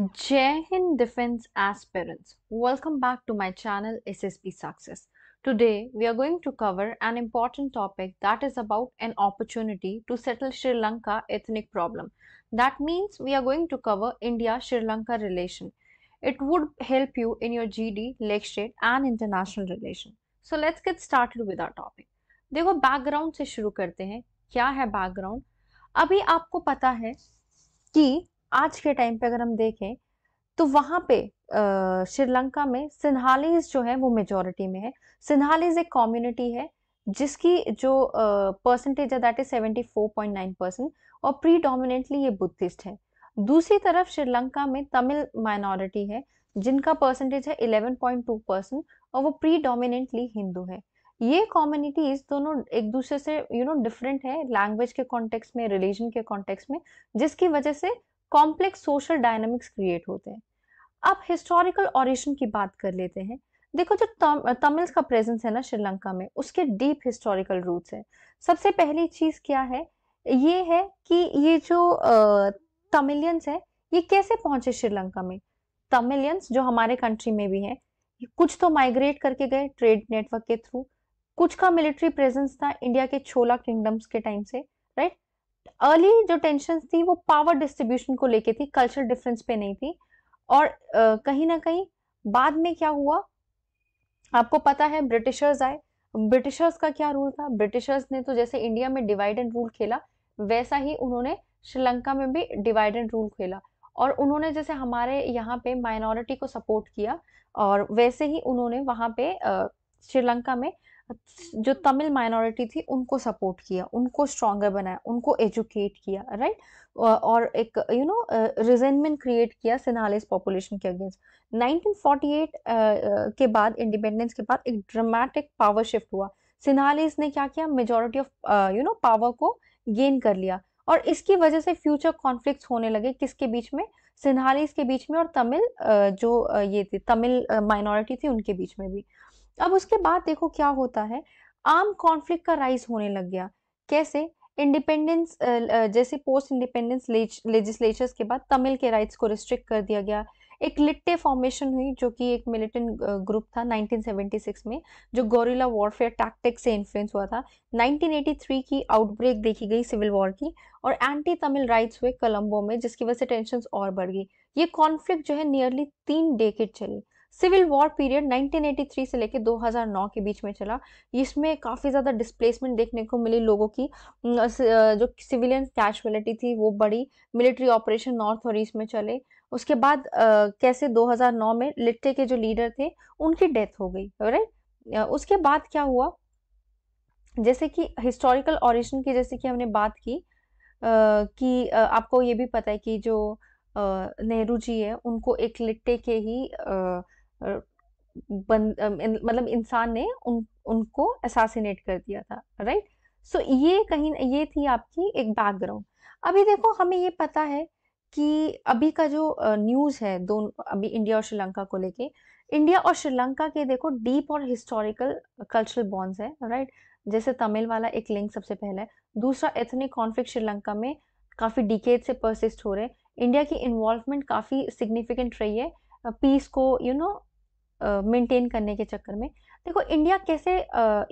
Jai Hind Defense Aspirants, welcome back to my channel SSB Success. Today we are going to cover an important topic that is about an opportunity to settle Sri Lanka ethnic problem. That means we are going to cover India-Sri Lanka relation. It would help you in your GD, leg state and international relation. So let's get started with our topic. देखो background से शुरू करते हैं. क्या है background? अभी आपको पता है कि आज के टाइम पे अगर हम देखें तो वहां पे श्रीलंका में सिन्हालीज जो है वो मेजोरिटी में है. सिन्हालीज एक कम्युनिटी है जिसकी जो परसेंटेज है दैट इज 74.9% और प्रीडोमिनेंटली ये बुद्धिस्ट है. दूसरी तरफ श्रीलंका में तमिल माइनॉरिटी है जिनका परसेंटेज है 11.2% और वो प्रीडोमिनेंटली हिंदू है. ये कम्युनिटीज दोनों एक दूसरे से डिफरेंट है लैंग्वेज के कॉन्टेक्स्ट में, रिलीजन के कॉन्टेक्स्ट में, जिसकी वजह से कॉम्प्लेक्स सोशल डायनामिक्स क्रिएट होते हैं. अब हिस्टोरिकल ओरिजिन की बात कर लेते हैं. देखो जो तमिल्स का प्रेजेंस है ना श्रीलंका में, उसके डीप हिस्टोरिकल रूट्स है. सबसे पहली चीज क्या है, ये है कि ये जो तमिलियंस है ये कैसे पहुंचे श्रीलंका में. तमिलियंस जो हमारे कंट्री में भी है, कुछ तो माइग्रेट करके गए ट्रेड नेटवर्क के थ्रू, कुछ का मिलिट्री प्रेजेंस था इंडिया के छोला किंगडम्स के टाइम से, राइट. अर्ली जो टेंशन थी वो पावर डिस्ट्रीब्यूशन को लेके थी, कल्चरल डिफरेंस पे नहीं थी. और कहीं ना कहीं बाद में क्या हुआ आपको पता है, ब्रिटिशर्स आए. ब्रिटिशर्स का क्या रूल था, ब्रिटिशर्स ने तो जैसे इंडिया में डिवाइड एंड रूल खेला वैसा ही उन्होंने श्रीलंका में भी डिवाइड एंड रूल खेला. और उन्होंने जैसे हमारे यहाँ पे माइनॉरिटी को सपोर्ट किया और वैसे ही उन्होंने वहां पे श्रीलंका में जो तमिल माइनॉरिटी थी उनको सपोर्ट किया, उनको स्ट्रॉन्गर बनाया, उनको एजुकेट किया, राइट. और एक रिजेंटमेंट क्रिएट किया सिन्हालीज पॉपुलेशन के अगेंस्ट. 1948 के बाद, इंडिपेंडेंस के बाद एक ड्रामेटिक पावर शिफ्ट हुआ. सिन्हालीज ने क्या किया, मेजोरिटी ऑफ पावर को गेन कर लिया और इसकी वजह से फ्यूचर कॉन्फ्लिक्ट्स होने लगे किसके बीच में, सिन्हालीज के बीच में और तमिल ये थी तमिल माइनॉरिटी थी उनके बीच में भी. अब उसके बाद देखो क्या होता है, आर्म कॉन्फ्लिक्ट का राइज होने लग गया. कैसे, इंडिपेंडेंस जैसे पोस्ट इंडिपेंडेंस लेजिस्लेचर्स के बाद तमिल के राइट्स को रिस्ट्रिक्ट कर दिया गया. एक लिट्टे फॉर्मेशन हुई जो कि एक मिलिटेंट ग्रुप था 1976 में, जो गोरिल्ला वॉरफेयर टैक्टिक से इन्फ्लुएंस हुआ था. 1983 की आउटब्रेक देखी गई सिविल वॉर की और एंटी तमिल राइट्स हुए कोलंबो में, जिसकी वजह से टेंशन और बढ़ गई. ये कॉन्फ्लिक्ट जो है नियरली 3 डेकेड चली. सिविल वॉर पीरियड 1983 से लेकर 2009 के बीच में चला. इसमें काफी ज्यादा डिस्प्लेसमेंट देखने को मिली लोगों की. जो सिविलियन कैजुअलिटी थी वो बढ़ी. मिलिट्री ऑपरेशन नॉर्थ और ईस्ट में चले. उसके बाद कैसे 2009 में लिट्टे के जो लीडर थे उनकी डेथ हो गई, राइट. उसके बाद क्या हुआ, जैसे कि हिस्टोरिकल ओरिजिन की जैसे कि हमने बात की कि आपको ये भी पता है कि जो नेहरू जी है उनको एक लिट्टे के ही मतलब इंसान ने उनको असैसिनेट कर दिया था, राइट. सो ये कहीं ये थी आपकी एक बैकग्राउंड. अभी देखो हमें ये पता है कि अभी का जो न्यूज है दोनों अभी इंडिया और श्रीलंका को लेके, इंडिया और श्रीलंका के देखो डीप और हिस्टोरिकल कल्चरल बॉन्ड्स है, राइट. जैसे तमिल वाला एक लिंक सबसे पहला है. दूसरा, एथनिक कॉन्फ्लिक्ट श्रीलंका में काफी डिकेड से परसिस्ट हो रहे हैं. इंडिया की इन्वॉल्वमेंट काफी सिग्निफिकेंट रही है पीस को मेंटेन करने के चक्कर में. देखो इंडिया कैसे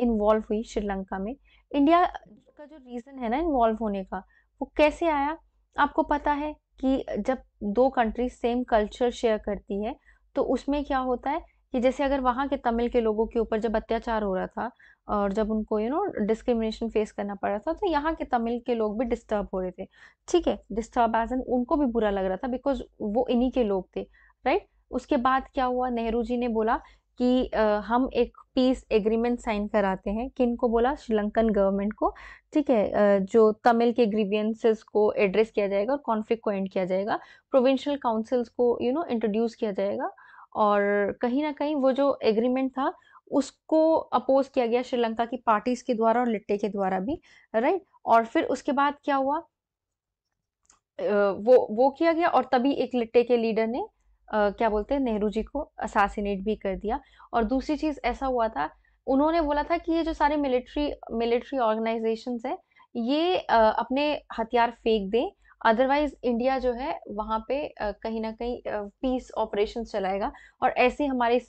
इन्वॉल्व हुई श्रीलंका में. इंडिया का जो रीजन है ना इन्वॉल्व होने का, वो कैसे आया, आपको पता है कि जब दो कंट्री सेम कल्चर शेयर करती है तो उसमें क्या होता है कि जैसे अगर वहां के तमिल के लोगों के ऊपर जब अत्याचार हो रहा था और जब उनको डिस्क्रिमिनेशन फेस करना पड़ रहा था, तो यहाँ के तमिल के लोग भी डिस्टर्ब हो रहे थे. ठीक है, डिस्टर्ब एज एन उनको भी बुरा लग रहा था बिकॉज वो इन्हीं के लोग थे, राइट. उसके बाद क्या हुआ, नेहरू जी ने बोला कि हम एक पीस एग्रीमेंट साइन कराते हैं. किनको बोला, श्रीलंकन गवर्नमेंट को. ठीक है, जो तमिल के ग्रीवियंसेस को एड्रेस किया जाएगा और कॉन्फ्लिक्ट को एंड किया जाएगा. प्रोविंशियल काउंसिल्स को इंट्रोड्यूस किया जाएगा. और कहीं ना कहीं वो जो एग्रीमेंट था उसको अपोज किया गया श्रीलंका की पार्टीज के द्वारा और लिट्टे के द्वारा भी, राइट. और फिर उसके बाद क्या हुआ, वो किया गया और तभी एक लिट्टे के लीडर ने क्या बोलते हैं नेहरू जी को असैसिनेट भी कर दिया. और दूसरी चीज ऐसा हुआ था, उन्होंने बोला था कि ये जो सारे मिलिट्री मिलिट्री ऑर्गेनाइजेशंस है ये अपने हथियार फेंक दें अदरवाइज इंडिया जो है वहाँ पे कहीं ना कहीं पीस ऑपरेशन चलाएगा, और ऐसे हमारी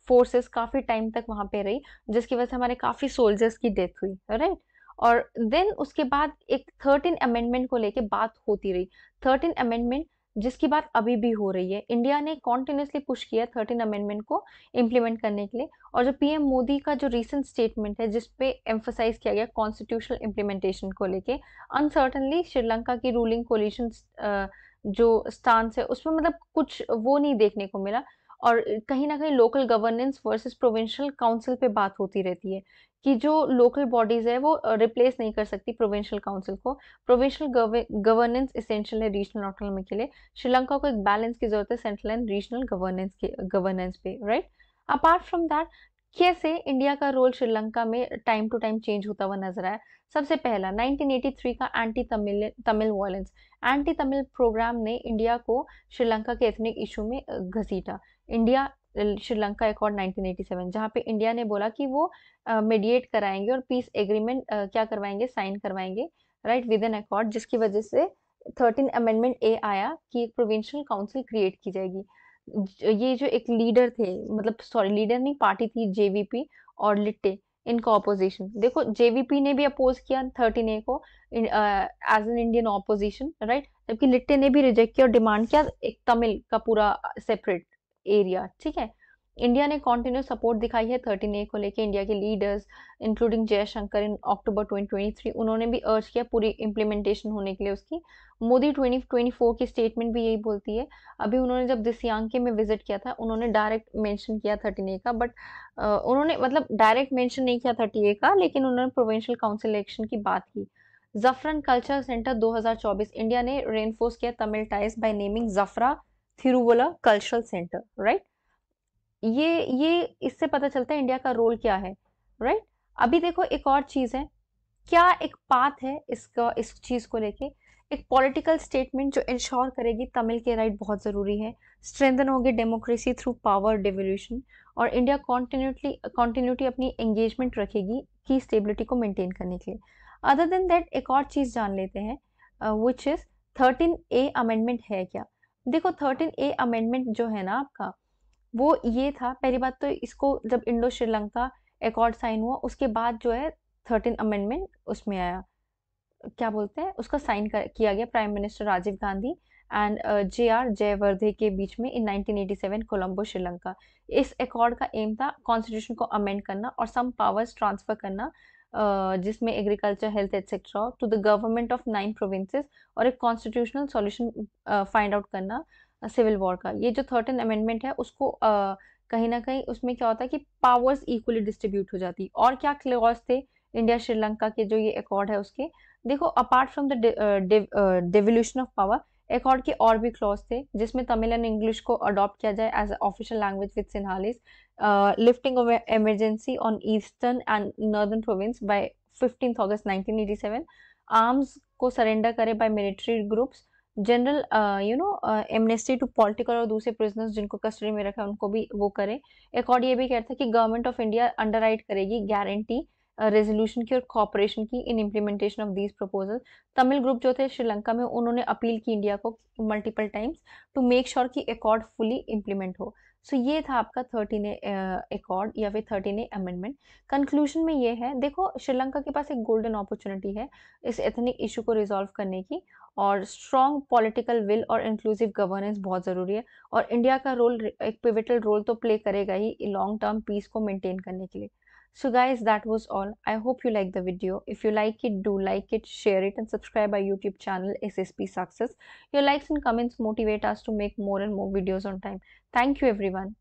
फोर्सेस काफी टाइम तक वहाँ पे रही, जिसकी वजह से हमारे काफी सोल्जर्स की डेथ हुई, राइट। और देन उसके बाद एक 13 अमेंडमेंट को लेके बात होती रही। 13 अमेंडमेंट जिसकी बात अभी भी हो रही है, इंडिया ने कॉन्टिन्यूसली पुश किया 13 अमेंडमेंट को इम्प्लीमेंट करने के लिए। और जो पीएम मोदी का जो रीसेंट स्टेटमेंट है जिसपे एम्फोसाइज किया गया कॉन्स्टिट्यूशनल इम्प्लीमेंटेशन को लेके, अनसर्टनली श्रीलंका की रूलिंग कोलिशन जो स्टांस है उसमें मतलब कुछ वो नहीं देखने को मिला। और कहीं ना कहीं local governance versus provincial council पे बात होती रहती है कि जो लोकल बॉडीज है वो रिप्लेस नहीं कर सकती प्रोविंशियल काउंसिल को। प्रोविंशियल गवर्नेंस इसेंशियल है रीजनल ऑटोनॉमी के लिए। श्रीलंका को एक बैलेंस की जरूरत है सेंट्रल एंड रीजनल गवर्नेंस पे, राइट। अपार्ट फ्रॉम दैट, कैसे इंडिया का रोल श्रीलंका में टाइम टू टाइम चेंज होता हुआ नजर आया। सबसे पहला 1983 का anti Tamil Tamil violence, anti Tamil programme ने इंडिया को श्रीलंका के एथनिक इशू में घसीटा। इंडिया श्रीलंका अकॉर्ड 1987, जहाँ पे इंडिया ने बोला कि वो मीडिएट कराएंगे और पीस एग्रीमेंट क्या करवाएंगे, साइन करवाएंगे, राइट, विद एन अकॉर्ड, जिसकी वजह से 13 अमेंडमेंट ए आया कि एक प्रोविंशियल काउंसिल क्रिएट की जाएगी। ये जो एक लीडर थे, मतलब सॉरी लीडर नहीं, पार्टी थी जेवीपी और लिट्टे, इनका ऑपोजिशन देखो, जेवीपी ने भी अपोज किया 13 ए को as an Indian opposition, right, जबकि लिट्टे ने भी रिजेक्ट किया और डिमांड किया एक तमिल का पूरा सेपरेट एरिया, ठीक है। इंडिया ने कॉन्टिन्यू सपोर्ट दिखाई है 13 ए को लेके। इंडिया के लीडर्स इंक्लूडिंग जयशंकर इन अक्टूबर 2023 उन्होंने भी अर्ज किया पूरी इम्प्लीमेंटेशन होने के लिए उसकी। मोदी 2024 की स्टेटमेंट भी यही बोलती है। अभी उन्होंने जब दिसियांके में विजिट किया था, उन्होंने डायरेक्ट मेंशन किया 13 ए का, बट उन्होंने मतलब डायरेक्ट मेंशन नहीं किया 30 ए का, लेकिन उन्होंने प्रोविंशियल काउंसिल इलेक्शन की बात की। जफरन कल्चर सेंटर 2024, इंडिया ने रेनफोर्स किया Tamil ties by naming Jaffna Thiruvalluvar cultural centre, right. ये इससे पता चलता है इंडिया का रोल क्या है, राइट। अभी देखो एक और चीज है, क्या एक पाथ है इसका, इस चीज को लेके एक पॉलिटिकल स्टेटमेंट जो इंश्योर करेगी तमिल के राइट बहुत जरूरी है। स्ट्रेंथन होगी डेमोक्रेसी थ्रू पावर डिवोल्यूशन, और इंडिया कॉन्टिन्यूटी अपनी एंगेजमेंट रखेगी की स्टेबिलिटी को मेंटेन करने के लिए। अदर देन दैट एक और चीज जान लेते हैं, विच इज 13 ए अमेंडमेंट है क्या। देखो 13 ए अमेंडमेंट जो है ना आपका, वो ये था, पहली बात तो इसको जब इंडो श्रीलंका अकॉर्ड साइन हुआ उसके बाद जो है 13 अमेंडमेंट उसमें आया, क्या बोलते हैं उसका साइन किया गया prime minister Rajiv Gandhi and J R. Jayewardene के बीच में इन 1987 कोलंबो श्रीलंका। इस अकॉर्ड का एम था कॉन्स्टिट्यूशन को अमेंड करना और सम पावर्स ट्रांसफर करना, जिसमें agriculture, health etcetera to the government of 9 provinces, और एक कॉन्स्टिट्यूशनल सॉल्यूशन फाइंड आउट करना सिविल वॉर का। ये जो 13 अमेंडमेंट है उसको कहीं ना कहीं उसमें क्या होता है कि पावर्स इक्वली डिस्ट्रीब्यूट हो जाती। और क्या क्लॉज थे इंडिया श्रीलंका के जो ये अकॉर्ड है उसके, देखो apart from the devolution of power, accord के और भी क्लॉज थे जिसमें तमिल एंड इंग्लिश को अडॉप्ट किया जाए as official language with Sinhalese, lifting of emergency on eastern and northern province by 15 August 1987, arms को सरेंडर करे by military groups, general amnesty to political और दूसरे प्रिजनर्स जिनको कस्टडी में रखा है उनको भी वो करे। अकॉर्ड ये भी कहता है कि गवर्नमेंट ऑफ इंडिया अंडरराइट करेगी गारंटी रेजोल्यूशन की और कॉपरेशन की in implementation of these proposal. Tamil group जो थे श्रीलंका में, उन्होंने अपील की इंडिया को multiple times to make sure कि अकॉर्ड फुली इम्प्लीमेंट हो। सो ये था आपका 13 अकॉर्ड या फिर 13 अमेंडमेंट। कंक्लूजन में ये है, देखो श्रीलंका के पास एक गोल्डन अपॉर्चुनिटी है इस एथनिक इशू को रिजॉल्व करने की, और स्ट्रॉन्ग पॉलिटिकल विल और इंक्लूसिव गवर्नेंस बहुत ज़रूरी है। और इंडिया का रोल, एक पिविटल रोल तो प्ले करेगा ही लॉन्ग टर्म पीस को मेंटेन करने के लिए। So guys, that was all. I hope you like the video. If you like it, do like it, share it, and subscribe our YouTube channel SSP Success. Your likes and comments motivate us to make more and more videos on time. Thank you everyone.